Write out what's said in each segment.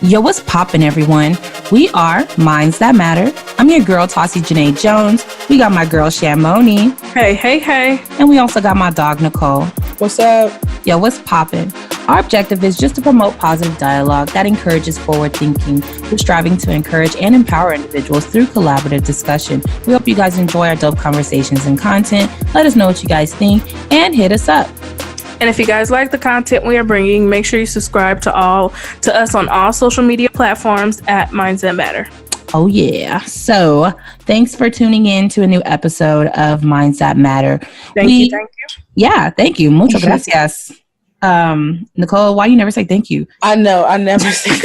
Yo, what's poppin', everyone? We are Minds That Matter. I'm your girl, Tassie Janae Jones. We got my girl, Shamoni. Hey, hey, hey. And we also got my dog, Nicole. What's up? Yo, what's poppin'? Our objective is just to promote positive dialogue that encourages forward thinking. We're striving to encourage and empower individuals through collaborative discussion. We hope you guys enjoy our dope conversations and content. Let us know what you guys think and hit us up. And if you guys like the content we are bringing, make sure you subscribe to us on all social media platforms at Minds That Matter. Oh, yeah. So thanks for tuning in to a new episode of Minds That Matter. Thank you. Yeah, thank you. Muchas gracias. Nicole, why you never say thank you? I know, I never say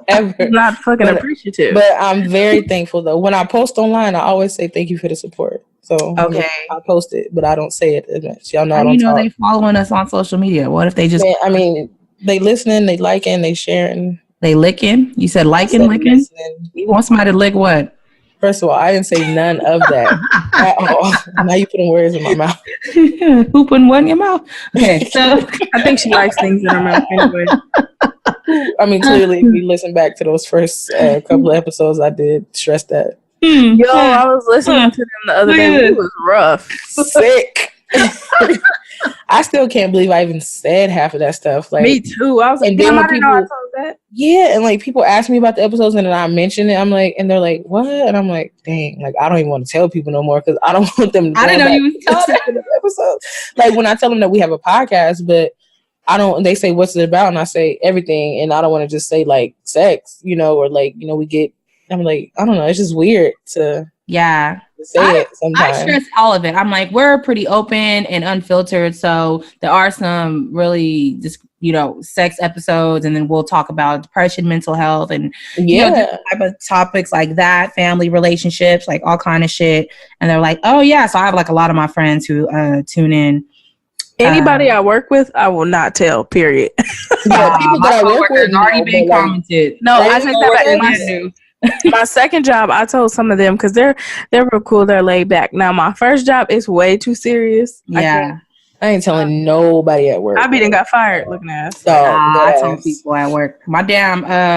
ever. I'm not fucking appreciative. But I'm very thankful, though. When I post online, I always say thank you for the support. So okay, I post it, but I don't say it as much. Y'all know I don't talk. They following us on social media. What if they just... they listening, they liking, they sharing. They licking? You said liking, licking? Listening. You want somebody to lick what? First of all, I didn't say none of that at all. Now you putting words in my mouth. Who putting what in your mouth? Okay, so I think she likes things in her mouth anyway. I mean, clearly, if you listen back to those first couple of episodes, I did stress that. Yo, I was listening to them the other day. It was rough. Sick. I still can't believe I even said half of that stuff. Like, me too. I was like, damn, I didn't know I told that. Yeah, and like people ask me about the episodes and then I mention it. I'm like, and they're like, what? And I'm like, dang, like I don't even want to tell people no more because I don't want them to I didn't know you was telling the episodes. Like when I tell them that we have a podcast, but I don't, they say, what's it about? And I say everything. And I don't want to just say like sex, or like, we get, I'm like, I don't know. It's just weird to say it sometimes. I stress all of it. I'm like, we're pretty open and unfiltered. So there are some really just, sex episodes. And then we'll talk about depression, mental health, and different type of topics like that, family relationships, like all kind of shit. And they're like, oh yeah. So I have like a lot of my friends who tune in. Anybody I work with, I will not tell, period. Yeah, people that I work with already been commented. No, I take that back. My second job, I told some of them because they're real cool. They're laid back. Now, my first job is way too serious. Yeah. I ain't telling nobody at work. I done got fired looking at us. I told people at work. My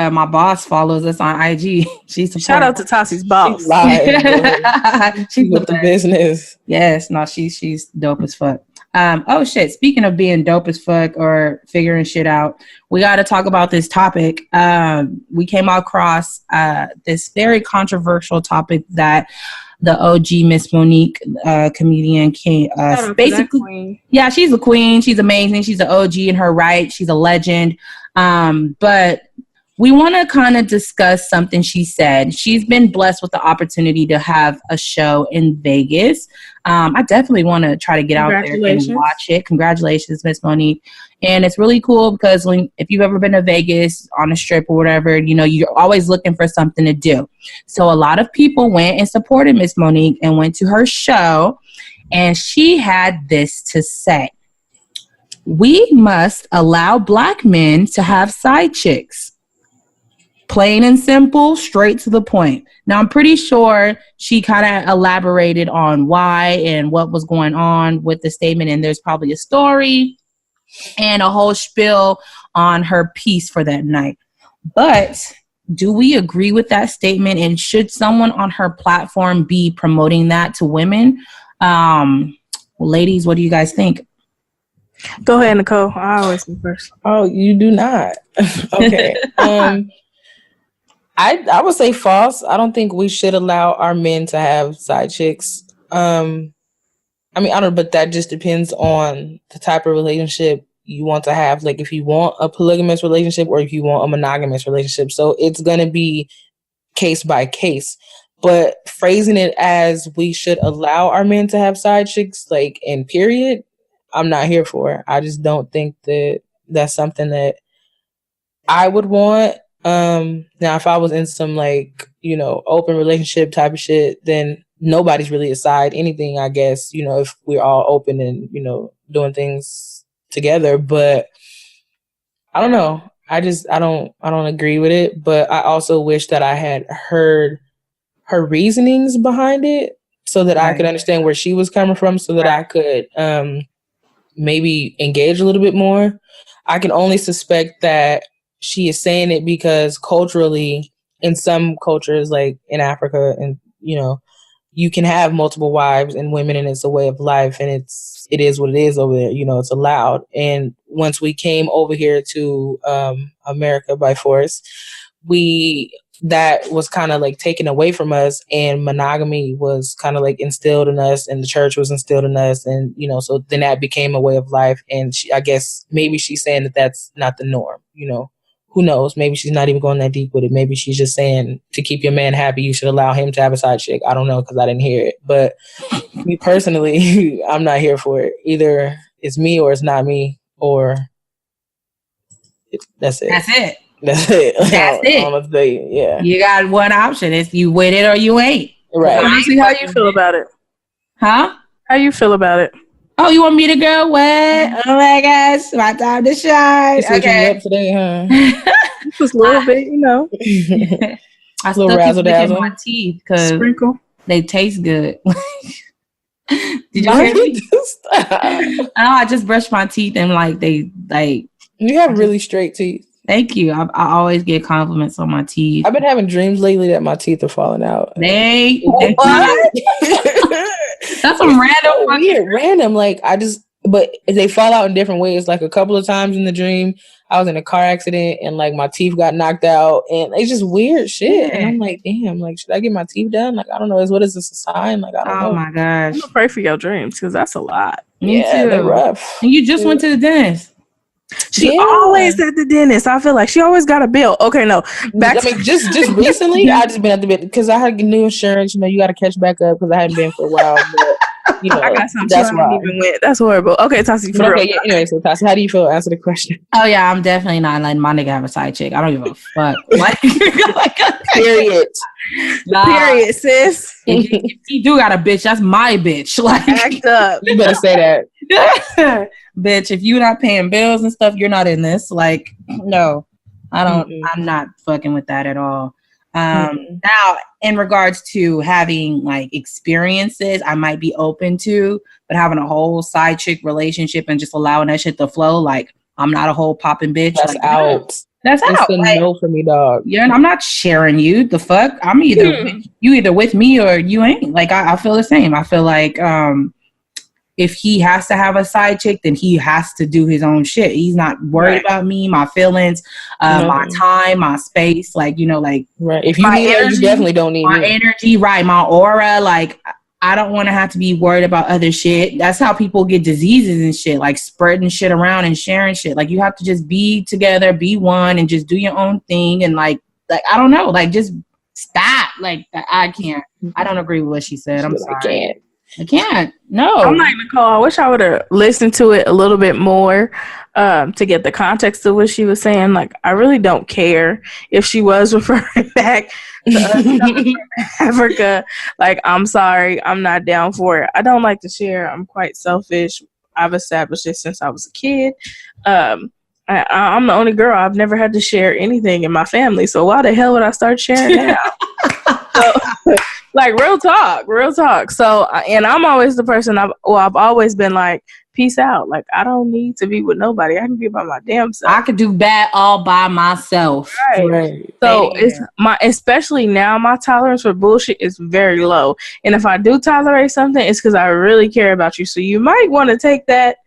my boss follows us on IG. Shout out to Tassie's boss. She's live. She's with the business. Yes. No, she's dope as fuck. Oh shit. Speaking of being dope as fuck or figuring shit out, we got to talk about this topic. We came across this very controversial topic that the OG Miss Monique comedian came basically. Yeah, she's a queen. She's amazing. She's an OG in her right. She's a legend. But we want to kind of discuss something she said. She's been blessed with the opportunity to have a show in Vegas. I definitely want to try to get out there and watch it. Congratulations, Miss Monique. And it's really cool because if you've ever been to Vegas on a strip or whatever, you're always looking for something to do. So a lot of people went and supported Miss Monique and went to her show. And she had this to say: we must allow Black men to have side chicks. Plain and simple, straight to the point. Now, I'm pretty sure she kind of elaborated on why and what was going on with the statement. And there's probably a story and a whole spiel on her piece for that night. But do we agree with that statement? And should someone on her platform be promoting that to women? Ladies, what do you guys think? Go ahead, Nicole. I always go first. Oh, you do not. Okay. I would say false. I don't think we should allow our men to have side chicks. I don't know, but that just depends on the type of relationship you want to have. Like if you want a polygamous relationship or if you want a monogamous relationship. So it's going to be case by case. But phrasing it as we should allow our men to have side chicks, like in period, I'm not here for. I just don't think that that's something that I would want. Now if I was in some open relationship type of shit, then nobody's really aside anything, I guess, if we're all open and, doing things together. But I don't know. I don't agree with it. But I also wish that I had heard her reasonings behind it so that I could understand where she was coming from, so that I could maybe engage a little bit more. I can only suspect that she is saying it because culturally, in some cultures, like in Africa, and you can have multiple wives and women, and it's a way of life, and it is what it is over there. It's allowed. And once we came over here to America by force, that was kind of like taken away from us, and monogamy was kind of like instilled in us, and the church was instilled in us, and so then that became a way of life. And I guess maybe she's saying that that's not the norm. Who knows? Maybe she's not even going that deep with it. Maybe she's just saying to keep your man happy, you should allow him to have a side chick. I don't know, because I didn't hear it. But me personally, I'm not here for it. Either it's me or it's not me, or that's it. That's it. That's it. That's it. Yeah. You got one option. It's you with it or you ain't. Right. Honestly, how you feel about it? Huh? How you feel about it? Oh, you want me to go? What? Oh my gosh, my time to shine. Okay. Up today, huh? Just a little bit, I still keep licking my teeth because they taste good. Did you hear me? Oh, I just brushed my teeth and you have really straight teeth. Thank you. I always get compliments on my teeth. I've been having dreams lately that my teeth are falling out. What? That's some random. But they fall out in different ways. Like a couple of times in the dream, I was in a car accident and like my teeth got knocked out, and it's just weird shit. Yeah. And I'm like, damn, like should I get my teeth done? Like I don't know. What is this a sign? Like I don't know. Oh my gosh. I'm gonna pray for your dreams because that's a lot. Me too. They're rough. And you just went to the dentist. She always at the dentist. I feel like she always got a bill. Okay, no. Just recently, I just been at the bit because I had new insurance. You got to catch back up because I hadn't been for a while. But I got something. That's why. That's horrible. Okay, Tassie. Yeah, anyway, so Tassie, how do you feel? Answer the question. Oh yeah, I'm definitely not letting my nigga have a side chick. I don't give a fuck. Period. Period, sis. If you do got a bitch, that's my bitch. Like, act up. You better say that. Bitch, if you're not paying bills and stuff, you're not in this. Like, no, I don't. I'm not fucking with that at all. Now, in regards to having like experiences, I might be open to, but having a whole side chick relationship and just allowing that shit to flow, like I'm not a whole popping bitch. That's like, out. That's out. It's a no for me, dog. Yeah, I'm not sharing you. The fuck? I'm you either with me or you ain't. Like I feel the same. I feel like if he has to have a side chick, then he has to do his own shit. He's not worried about me, my feelings, my time, my space. Like, like right. If you need energy, you definitely don't need my energy, right? My aura. Like, I don't want to have to be worried about other shit. That's how people get diseases and shit, like spreading shit around and sharing shit. Like, you have to just be together, be one, and just do your own thing. And like I don't know, like just stop. Like, I can't. I don't agree with what she said. I'm sorry. I can't. No. I'm like Nicole. I wish I would have listened to it a little bit more to get the context of what she was saying. Like, I really don't care if she was referring back to us from Africa. Like, I'm sorry. I'm not down for it. I don't like to share. I'm quite selfish. I've established it since I was a kid. I'm the only girl. I've never had to share anything in my family. So why the hell would I start sharing now? Like, real talk. So, and I'm always the person, I've always been like, peace out. Like, I don't need to be with nobody. I can be by my damn self. I could do bad all by myself. Right. So it's especially now, my tolerance for bullshit is very low. And if I do tolerate something, it's because I really care about you. So you might want to take that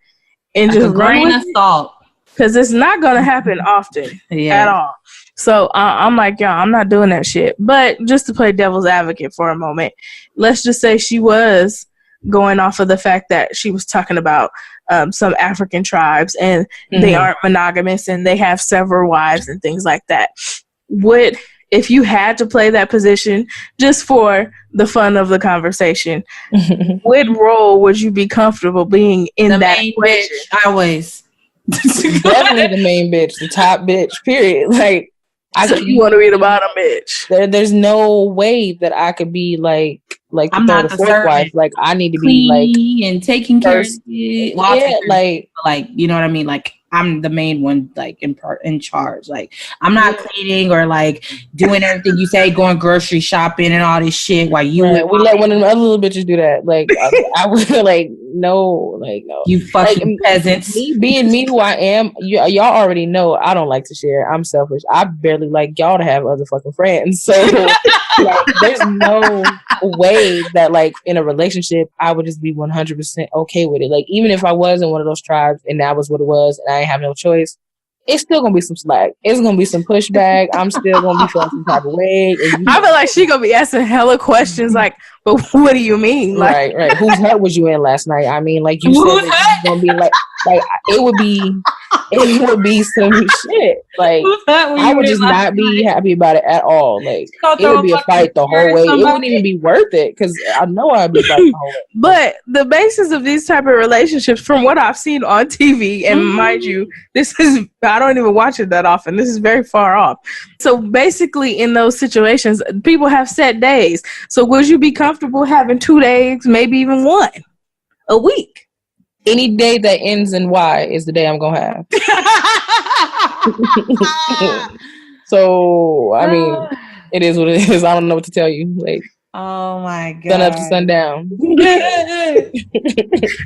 and like just run with it, salt. Because it's not going to happen often at all. So I'm like, y'all, I'm not doing that shit. But just to play devil's advocate for a moment, let's just say she was going off of the fact that she was talking about some African tribes and they aren't monogamous and they have several wives and things like that. If you had to play that position just for the fun of the conversation, what role would you be comfortable being in that equation? Always. Definitely the main bitch, the top bitch, period. Like, you want to be the bottom bitch. There's no way that I could be like the I'm third or fourth wife. Like, I need to be like and taking care of it. Well, like you know what I mean? Like, I'm the main one, like in charge. Like, I'm not cleaning or like doing everything you say, going grocery shopping and all this shit while you we let one of the other little bitches do that. Like, I would like no. You fucking peasants. Me being me who I am, y'all already know I don't like to share. I'm selfish. I barely like y'all to have other fucking friends. So there's no way that in a relationship I would just be 100% okay with it. Even if I was in one of those tribes and that was what it was and I ain't have no choice, it's still gonna be some slack. It's gonna be some pushback. I'm still gonna be feeling some type of way. I feel like she gonna be asking hella questions but what do you mean? Right. Whose hut was you in last night? I mean, you said that gonna be it would be some shit. I would just not be happy about it at all. It would be a fight the whole way. It wouldn't even be worth it because I know I'd be fighting the whole way. But the basis of these type of relationships, from what I've seen on TV, and mind you, I don't even watch it that often. This is very far off. So basically, in those situations, people have set days. So would you be comfortable having 2 days, maybe even 1 a week? Any day that ends in Y is the day I'm gonna have. So I mean, it is what it is. I don't know what to tell you. Oh my god, sun up to sundown.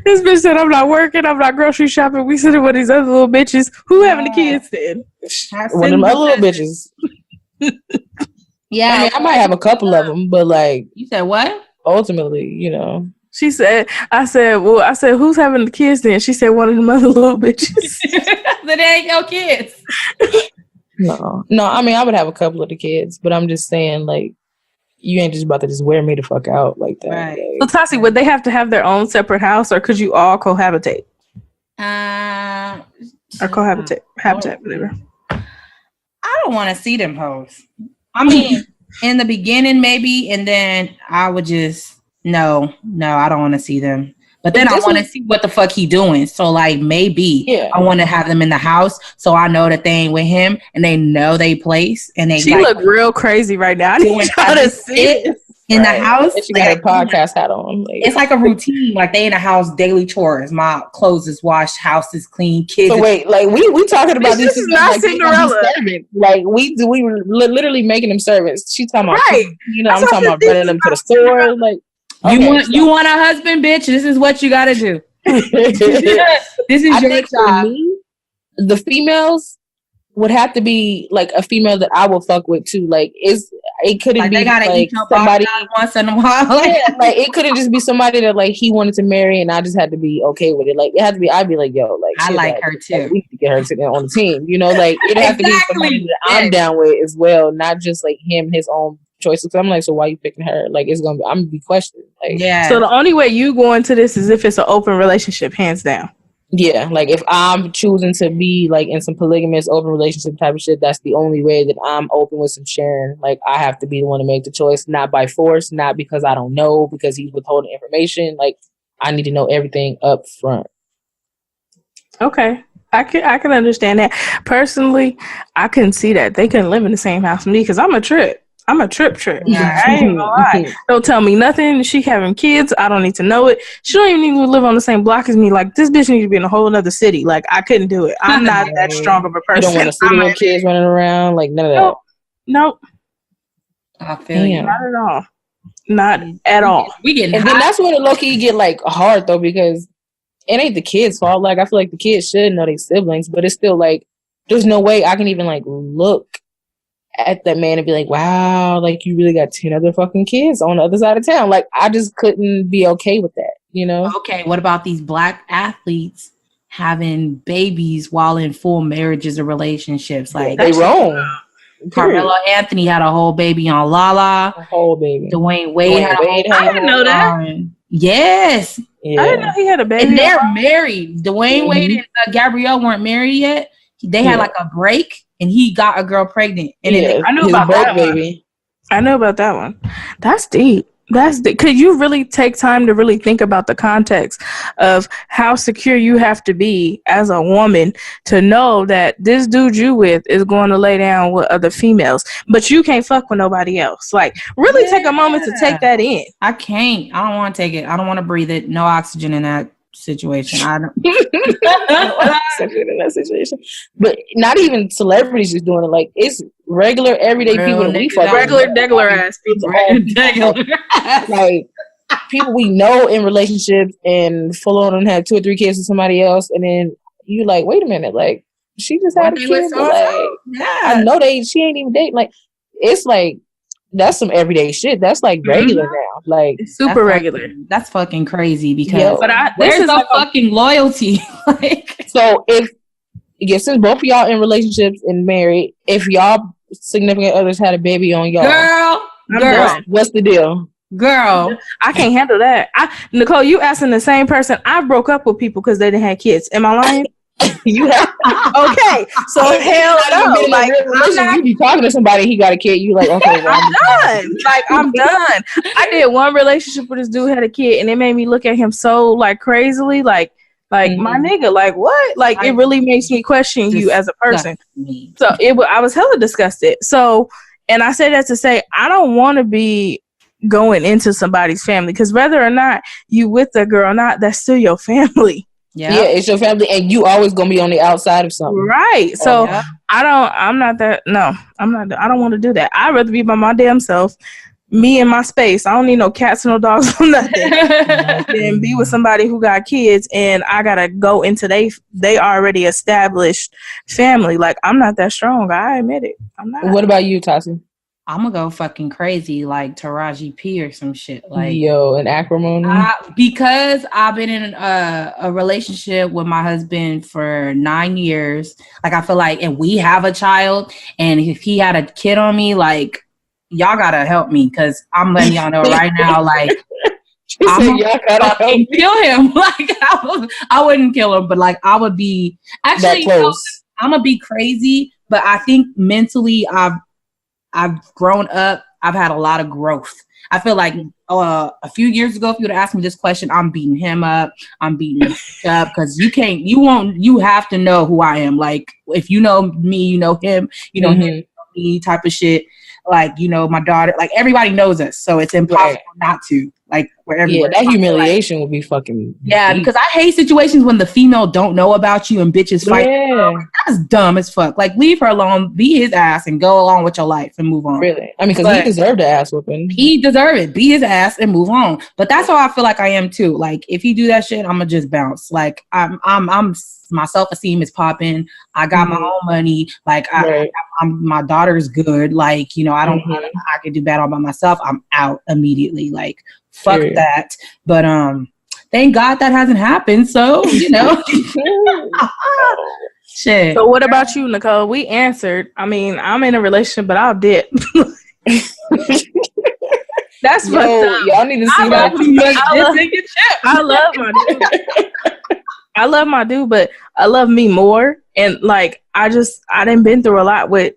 This bitch said, "I'm not working. I'm not grocery shopping. We sitting with these other little bitches. Who having the kids then? One of them other little bitches." Yeah, I might have a couple of them, but you said what? Ultimately, She said, I said, who's having the kids then? She said, one of them other little bitches. But they ain't no kids. No. I mean, I would have a couple of the kids, but I'm just saying, you ain't just about to just wear me the fuck out like that. Right. So, Tassie, would they have to have their own separate house, or could you all cohabitate? Or cohabitate, whatever. I don't want to see them hoes. I mean, in the beginning, maybe, and then I would just... No, I don't want to see them. But then I want to see what the fuck he doing. So maybe I want to have them in the house so I know that they ain't with him and they know they place and they. She look real crazy right now. I need y'all to see it in the house. She got her podcast hat on. It's like a routine. They in the house, daily chores. My clothes is washed, house is clean, kids. So wait, we talking about this is not Cinderella. We literally making them servants. She talking about I'm talking about running them to the store. You want a husband, bitch? This is what you got to do. This is your job. For me, the females would have to be a female that I will fuck with too. It couldn't be they gotta eat somebody once in a while. It couldn't just be somebody that he wanted to marry and I just had to be okay with it. It had to be. I'd be yo, I like her too. We need to get her on the team. It have to be somebody that I'm down with as well, not just him, his own choices. So I'm so why you picking her? I'm gonna be questioned. So the only way you go into this is if it's an open relationship, hands down. Yeah, if I'm choosing to be in some polygamous open relationship type of shit, that's the only way that I'm open with some sharing. I have to be the one to make the choice, not by force, not because I don't know, because he's withholding information. I need to know everything up front. Okay. I can understand that. Personally, I couldn't see that. They couldn't live in the same house with me because I'm a trip. Yeah, I ain't gonna lie. Don't tell me nothing. She having kids. I don't need to know it. She don't even need to live on the same block as me. This bitch needs to be in a whole other city. I couldn't do it. I'm not that strong of a person. You don't want to see little kids running around none of that. Nope. I feel you. Not at all. Not at all. We getting and then that's when it low-key get hard though, because it ain't the kids' fault. I feel like the kids should know their siblings, but it's still there's no way I can even look at that man and be wow, you really got 10 other fucking kids on the other side of town. I just couldn't be okay with that, Okay, what about these black athletes having babies while in full marriages or relationships? They wrong. Carmelo Anthony had a whole baby on Lala. A whole baby. Dwayne Wade had a whole baby. I didn't know that. Yes. Yeah. I didn't know he had a baby. And they're married. Dwayne Wade and Gabrielle weren't married yet. They had a break. And he got a girl pregnant. And I knew about that baby. I know about that one. That's deep. Could you really take time to really think about the context of how secure you have to be as a woman to know that this dude you with is going to lay down with other females, but you can't fuck with nobody else? Really take a moment to take that in. I can't. I don't want to take it. I don't want to breathe it. No oxygen in that situation. I don't. In that situation, but not even celebrities just doing it. It's regular, everyday people that we fuck. Regular ass people. people we know in relationships and full on and have 2 or 3 kids with somebody else, and then you like, wait a minute, like she just had a kid, but like I know she ain't even dating. Like it's like that's some everyday shit. That's like regular now. Like it's super regular. That's fucking crazy because this is no fucking loyalty. Like so since both of y'all in relationships and married, if y'all significant others had a baby on y'all, girl, what's the deal? Girl, I can't handle that. Nicole, you asking the same person. I broke up with people because they didn't have kids. Am I lying? You have okay. So hell no. Like you be talking to somebody, he got a kid. You like, okay, well, I'm done. Like I'm done. I did one relationship where this dude had a kid, and it made me look at him so like crazily, like my nigga, like what? Like it really makes me question you as a person. So I was hella disgusted. So, and I say that to say I don't want to be going into somebody's family because whether or not you with the girl or not, that's still your family. Yeah, it's your family, and you always gonna be on the outside of something, right? So I don't want to do that. I'd rather be by my damn self, me and my space. I don't need no cats, no dogs, or nothing. And be with somebody who got kids, and I gotta go into they already established family. Like I'm not that strong. I admit it. I'm not. What about you, Tassie? I'm gonna go fucking crazy like Taraji P or some shit. Like an acrimony. Because I've been in a relationship with my husband for 9 years. Like I feel like, and we have a child, and if he had a kid on me, like y'all gotta help me because I'm letting y'all know right now, like I'm gonna fucking kill him. Like I wouldn't kill him, but like I would be actually. I'm gonna be crazy, but I think mentally I've grown up. I've had a lot of growth. I feel like a few years ago, if you would have asked me this question, I'm beating him up. I'm beating him up because you have to know who I am. Like if you know me, you know him, you know him, you know me type of shit. Like, you know, my daughter, like everybody knows us. So it's impossible not to. Like wherever. Yeah, that humiliation would be fucking. Yeah, because I hate situations when the female don't know about you and bitches fight. Yeah. That's dumb as fuck. Like leave her alone, be his ass, and go along with your life and move on. Really? I mean, because he deserved the ass whooping. He deserved it. Be his ass and move on. But that's how I feel like I am too. Like if you do that shit, I'm gonna just bounce. Like I'm my self-esteem is popping. I got my own money. Like my daughter's good. Like, you know, I can do bad all by myself. I'm out immediately. Like fuck that. But thank God that hasn't happened. So, you know. Shit. So what about you, Nicole? We answered. I mean, I'm in a relationship, but I'll dip. That's fucked up. Y'all need to see that. I love my dude. I love my dude, but I love me more. And like, I done been through a lot with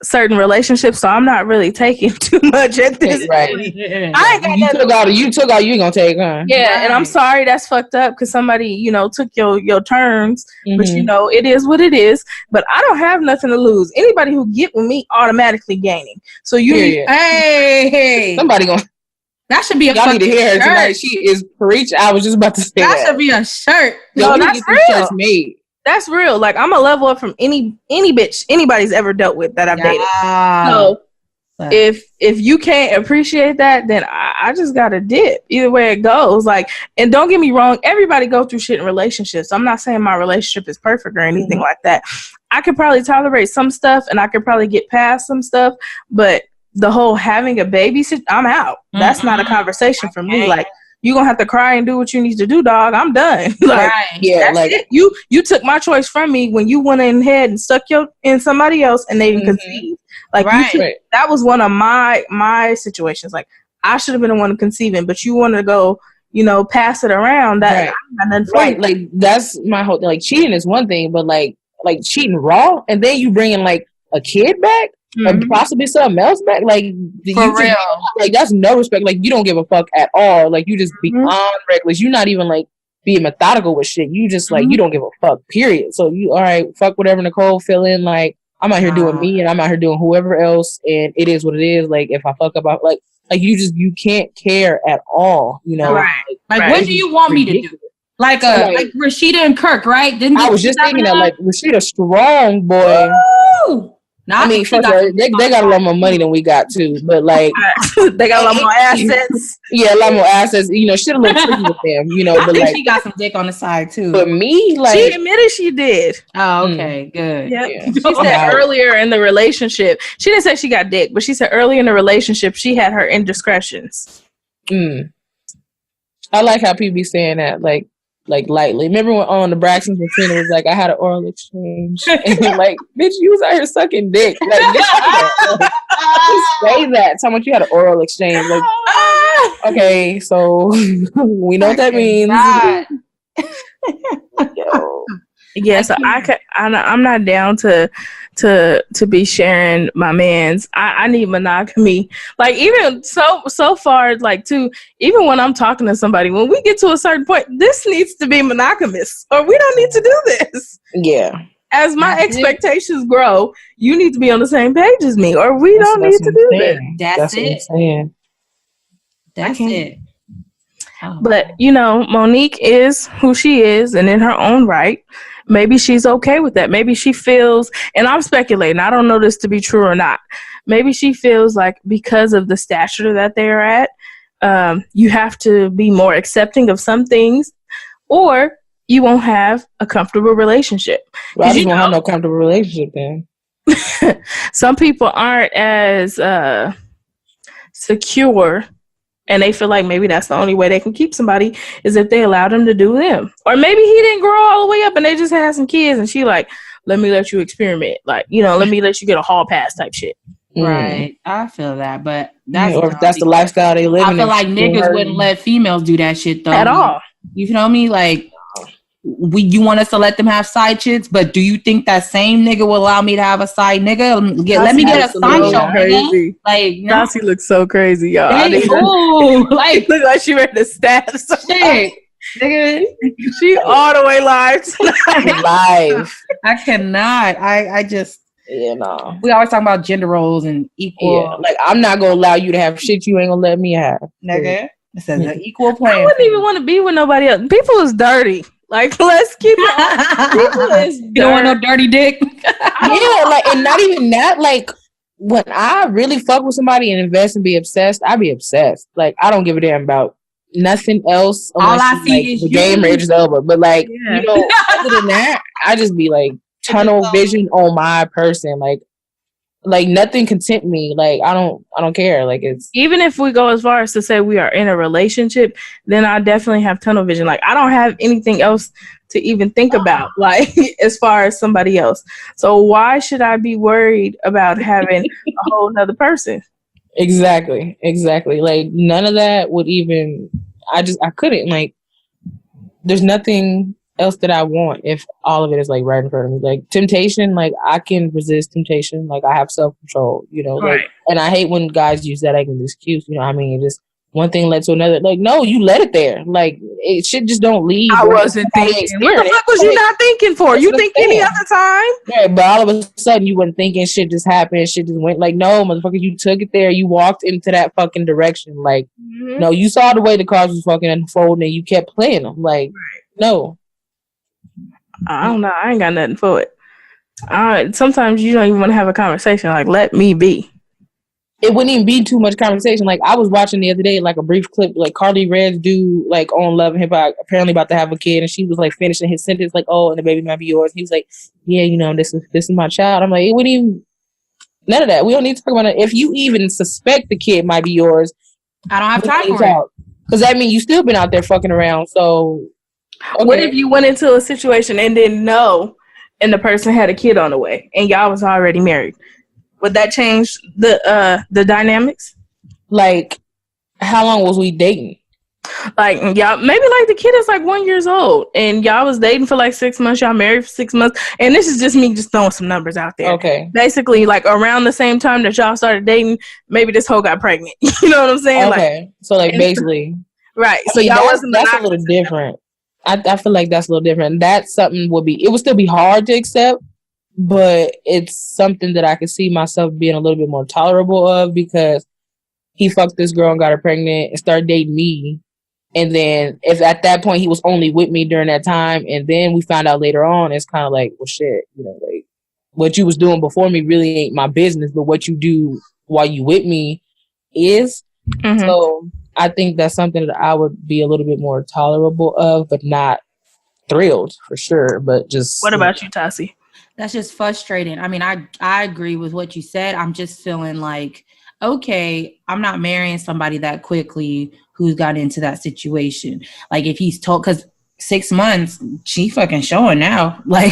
certain relationships, so I'm not really taking too much at this point. You took all you gonna take, huh? Yeah, and I'm sorry that's fucked up because somebody, you know, took your turns, but you know, it is what it is. But I don't have nothing to lose. Anybody who get with me automatically gaining. So hey, somebody gonna. That should be a y'all fucking need to hear her shirt. tonight. She is preaching. I was just about to say that. That should be a shirt. No, that's real. Made. That's real. Like I'm a level up from any bitch anybody's ever dealt with that I've dated. So if you can't appreciate that, then I just gotta dip. Either way it goes. Like, and don't get me wrong, everybody go through shit in relationships. I'm not saying my relationship is perfect or anything like that. I could probably tolerate some stuff, and I could probably get past some stuff, but the whole having a baby, I'm out. That's not a conversation for me. Like, you gonna have to cry and do what you need to do, dog. I'm done. Like, that's it. You took my choice from me when you went ahead and stuck in somebody else and they didn't conceive. Like, that was one of my situations. Like, I should have been the one conceiving, but you wanted to go, you know, pass it around. That like that's my whole. Like, cheating is one thing, but like cheating raw, and then you bringing like a kid back. And possibly something else back, like for real, like that's no respect. Like you don't give a fuck at all. Like you just beyond reckless. You're not even like being methodical with shit. You just like you don't give a fuck. Period. So you all right? Fuck whatever Nicole feel in. Like I'm out here doing me, and I'm out here doing whoever else, and it is what it is. Like if I fuck up, like you can't care at all. You know, like what do you want me to do? Like Rashida and Kirk, right? I was just thinking that like Rashida strong boy. Woo! I mean, first of all, they got a lot more money than we got too, but like they got a lot more assets. Yeah, a lot more assets. You know, shit a little tricky with them. You know, but like she got some dick on the side too. But me, like she admitted she did. Oh, okay, good. Yep. Yeah. She said earlier in the relationship, she didn't say she got dick, but she said earlier in the relationship she had her indiscretions. I like how people be saying that, like lightly. Remember when on the Braxtons when Tina was like, I had an oral exchange, and like, bitch, you was out here sucking dick. Like, bitch, say that. Tell me you had an oral exchange. Like, okay, so we know what that means. Yeah, so I'm not down to be sharing my mans. I need monogamy. Like even so far, like too, even when I'm talking to somebody, when we get to a certain point, this needs to be monogamous, or we don't need to do this. Yeah. As my expectations grow, you need to be on the same page as me, or we don't need to do this. That's it. That's it. Oh. But you know, Monique is who she is, and in her own right. Maybe she's okay with that. Maybe she feels, and I'm speculating, I don't know this to be true or not. Maybe she feels like because of the stature that they're at, you have to be more accepting of some things, or you won't have a comfortable relationship. Well, I just won't have no comfortable relationship then. Some people aren't as secure, and they feel like maybe that's the only way they can keep somebody is if they allow them to do them. Or maybe he didn't grow all the way up and they just had some kids and she like, let me let you experiment. Like, you know, let me let you get a hall pass type shit. Right. I feel that. But that's or if that's the lifestyle they live in. I feel like niggas wouldn't let females do that shit though. At all. You feel me? Like, you want us to let them have side chicks, but do you think that same nigga will allow me to have a side nigga? Let me get a side show, crazy. Like, you know? Nazi looks so crazy, y'all. Like, look like she ready to stab shit. Nigga, she all the way live. Live. I cannot. I just. Yeah, no. We always talk about gender roles and equal. Yeah, like I'm not gonna allow you to have shit you ain't gonna let me have, nigga. It says an equal plan. I wouldn't even want to be with nobody else. People is dirty. Like, let's keep it. People is you don't want no dirty dick. Yeah, like, and not even that. Like, when I really fuck with somebody and invest and be obsessed, I be obsessed. Like, I don't give a damn about nothing else. All I see is the you. game range is over. But like, you know, other than that, I just be like tunnel vision on my person. Like nothing can tempt me. Like I don't care. Like it's even if we go as far as to say we are in a relationship, then I definitely have tunnel vision. Like I don't have anything else to even think about, like as far as somebody else. So why should I be worried about having a whole nother person? Exactly. Like none of that would even. I couldn't. Like there's nothing else that I want if all of it is like right in front of me. Like temptation, like I can resist temptation. Like I have self-control, you know, like, and I hate when guys use that as an excuse, you know what I mean? Just one thing led to another. Like, no, you let it there. Like it shit just don't leave. I wasn't thinking. What the fuck was you not thinking for? You think any other time? Yeah, but all of a sudden you wasn't thinking, shit just happened, shit just went. Like, no, motherfucker, you took it there, you walked into that fucking direction. Like, no, you saw the way the cards was fucking unfolding and you kept playing them. Like, no. I don't know. I ain't got nothing for it. Sometimes you don't even want to have a conversation. Like, let me be. It wouldn't even be too much conversation. Like, I was watching the other day, like, a brief clip, like, Carly Red's dude, like, on Love and Hip Hop, apparently about to have a kid, and she was, like, finishing his sentence, like, oh, and the baby might be yours. And he was like, yeah, you know, this is my child. I'm like, it wouldn't even, none of that. We don't need to talk about it. If you even suspect the kid might be yours, I don't have time for it. Because that means you still been out there fucking around, so... Okay. What if you went into a situation and didn't know and the person had a kid on the way and y'all was already married? Would that change the dynamics? Like, how long was we dating? Like, y'all, maybe like the kid is like 1 year old and y'all was dating for like 6 months, y'all married for 6 months. And this is just me just throwing some numbers out there. Okay. Basically, like around the same time that y'all started dating, maybe this hoe got pregnant. You know what I'm saying? Okay. Like, so like basically. Right. So y'all wasn't that's a little different. I feel like that's a little different. That's something it would still be hard to accept, but it's something that I could see myself being a little bit more tolerable of because he fucked this girl and got her pregnant and started dating me. And then if at that point he was only with me during that time and then we found out later on, it's kind of like, well, shit, you know, like, what you was doing before me really ain't my business, but what you do while you with me is. Mm-hmm. So I think that's something that I would be a little bit more tolerable of, but not thrilled for sure. But just what about you, Tassie? That's just frustrating. I mean, I agree with what you said. I'm just feeling like, okay, I'm not marrying somebody that quickly who's got into that situation. Like if he's told, because 6 months, she fucking showing now. Like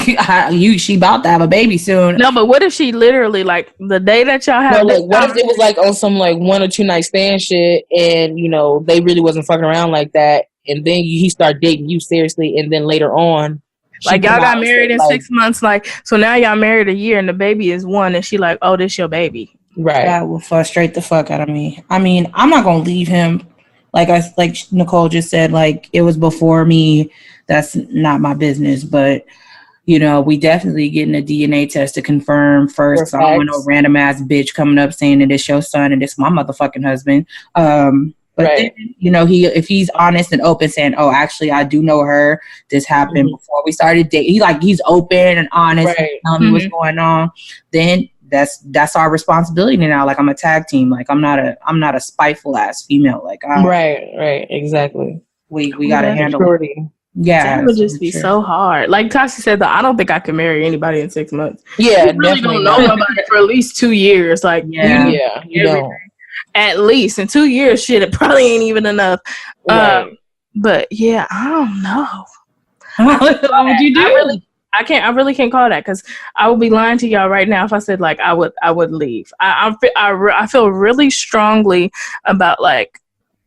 she about to have a baby soon. No, but what if she literally like the day that y'all have? No, like what if it was like on some like 1 or 2 night stand shit, and you know they really wasn't fucking around like that, and then he started dating you seriously, and then later on. Like y'all got married in 6 months, like so now y'all married a year and the baby is 1 and she like, oh, this your baby. Right. That will frustrate the fuck out of me. I mean, I'm not gonna leave him. Like Nicole just said, like it was before me. That's not my business. But you know, we definitely getting a DNA test to confirm first. So I don't want no random ass bitch coming up saying that it's your son and it's my motherfucking husband. But then, you know, if he's honest and open, saying, "Oh, actually, I do know her. This happened before we started dating." He's open and honest, and telling me what's going on. Then that's our responsibility now. Like I'm a tag team. Like I'm not a spiteful ass female. Like right, exactly. We gotta handle it. Yeah, that would just be so hard. Like Tassie said, though, I don't think I can marry anybody in 6 months. Yeah, you really don't know nobody for at least 2 years. Like you know. At least in 2 years, shit, it probably ain't even enough. Right. But yeah, I don't know. What would you do? I really can't call that because I would be lying to y'all right now if I said like I would leave. I feel really strongly about like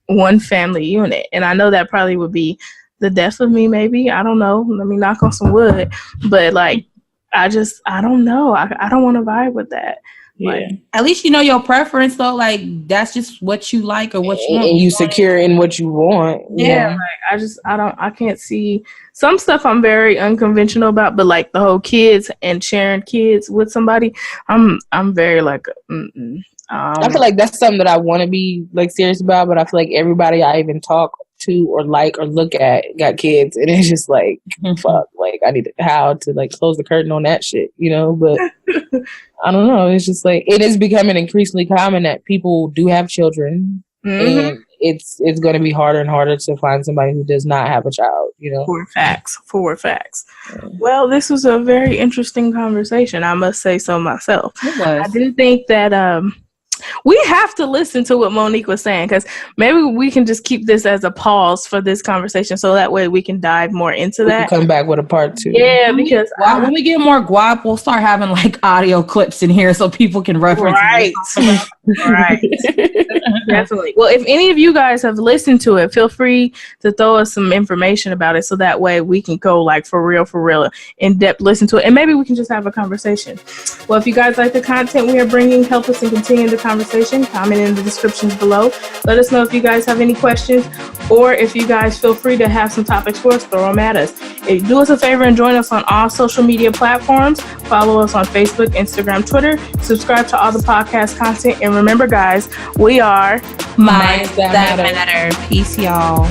one family unit, and I know that probably would be the death of me. Maybe I don't know. Let me knock on some wood, but like I don't know. I don't want to vibe with that. Yeah. Like, at least you know your preference though. Like that's just what you like or what you want. And you secure in what you want. Yeah. Like I can't see some stuff I'm very unconventional about, but like the whole kids and sharing kids with somebody, I'm very like I feel like that's something that I want to be like serious about, but I feel like everybody I even talk to or like or look at got kids, and it's just like fuck, like I need how to like close the curtain on that shit, you know. But I don't know, it's just like it is becoming increasingly common that people do have children, and it's going to be harder and harder to find somebody who does not have a child, you know. For facts. Well, this was a very interesting conversation, I must say so myself. It was. I do think that we have to listen to what Monique was saying, because maybe we can just keep this as a pause for this conversation, so that way we can dive more into that. Come back with a part 2. Yeah, because when we get more guap, we'll start having like audio clips in here so people can reference. Right. Definitely. Well, if any of you guys have listened to it, feel free to throw us some information about it, so that way we can go like for real, in depth, listen to it, and maybe we can just have a conversation. Well, if you guys like the content we are bringing, help us in continuing the conversation. Comment in the descriptions below. Let us know if you guys have any questions, or if you guys feel free to have some topics for us, throw them at us. Do us a favor and join us on all social media platforms. Follow us on Facebook, Instagram, Twitter. Subscribe to all the podcast content. And remember, guys, we are Minds That Matter. Peace, y'all.